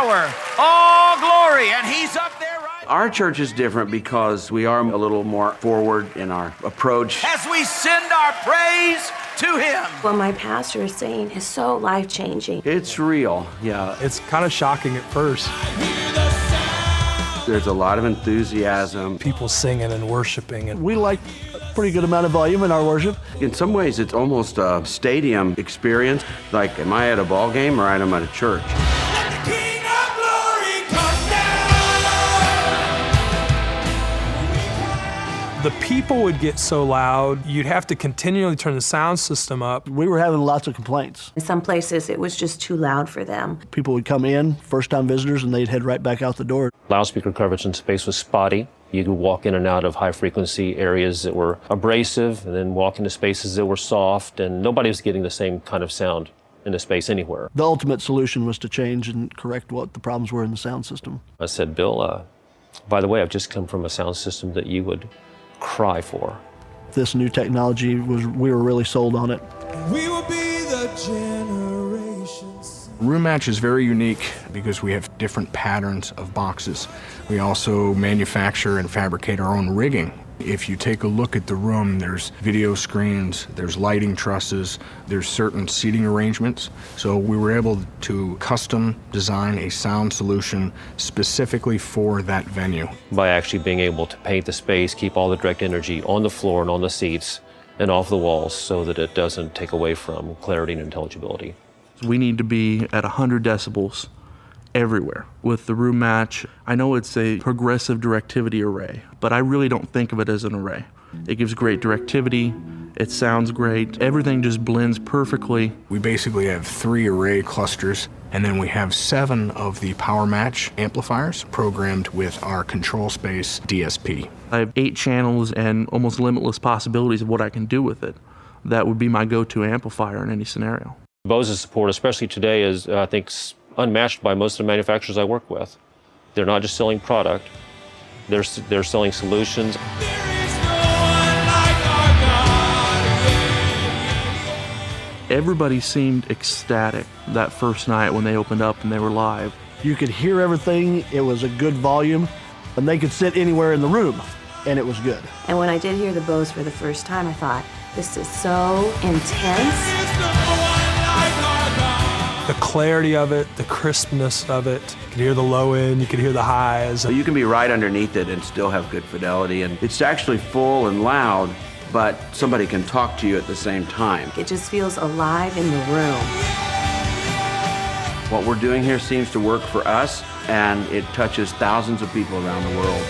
power, all glory, and he's up there right Our church is different because we are a little more forward in our approach. as we send our praise to him. What my pastor is saying is so life-changing. It's real, yeah. It's kind of shocking at first. There's a lot of enthusiasm. People singing and worshiping. And We like a pretty good amount of volume in our worship. In some ways, it's almost a stadium experience. Like, am I at a ball game or am I at a church? the people would get so loud, you'd have to continually turn the sound system up. We were having lots of complaints. In some places, it was just too loud for them. People would come in, first-time visitors, and they'd head right back out the door. Loudspeaker coverage in space was spotty. You could walk in and out of high-frequency areas that were abrasive, and then walk into spaces that were soft, and nobody was getting the same kind of sound in the space anywhere. The ultimate solution was to change and correct what the problems were in the sound system. I said, Bill, by the way, I've just come from a sound system that you would cry for. This new technology, we were really sold on it. We will be the generations. Room Match is very unique because we have different patterns of boxes. We also manufacture and fabricate our own rigging. If you take a look at the room, there's video screens, there's lighting trusses, there's certain seating arrangements. So we were able to custom design a sound solution specifically for that venue. By actually being able to paint the space, keep all the direct energy on the floor and on the seats and off the walls so that it doesn't take away from clarity and intelligibility. We need to be at 100 decibels everywhere. With the Room Match, I know it's a progressive directivity array, but I really don't think of it as an array. It gives great directivity, it sounds great, everything just blends perfectly. We basically have 3 array clusters, and then we have 7 of the Power Match amplifiers programmed with our Control Space DSP. I have 8 channels and almost limitless possibilities of what I can do with it. That would be my go-to amplifier in any scenario. Bose's support, especially today, is, I think, unmatched by most of the manufacturers I work with. They're not just selling product, they're selling solutions. Everybody seemed ecstatic that first night when they opened up and they were live. You could hear everything, it was a good volume, and they could sit anywhere in the room, and it was good. And when I did hear the Bose for the first time, I thought, this is so intense. The clarity of it, the crispness of it. You could hear the low end, you could hear the highs. You can be right underneath it and still have good fidelity, and it's actually full and loud, but somebody can talk to you at the same time. It just feels alive in the room. What we're doing here seems to work for us, and it touches thousands of people around the world.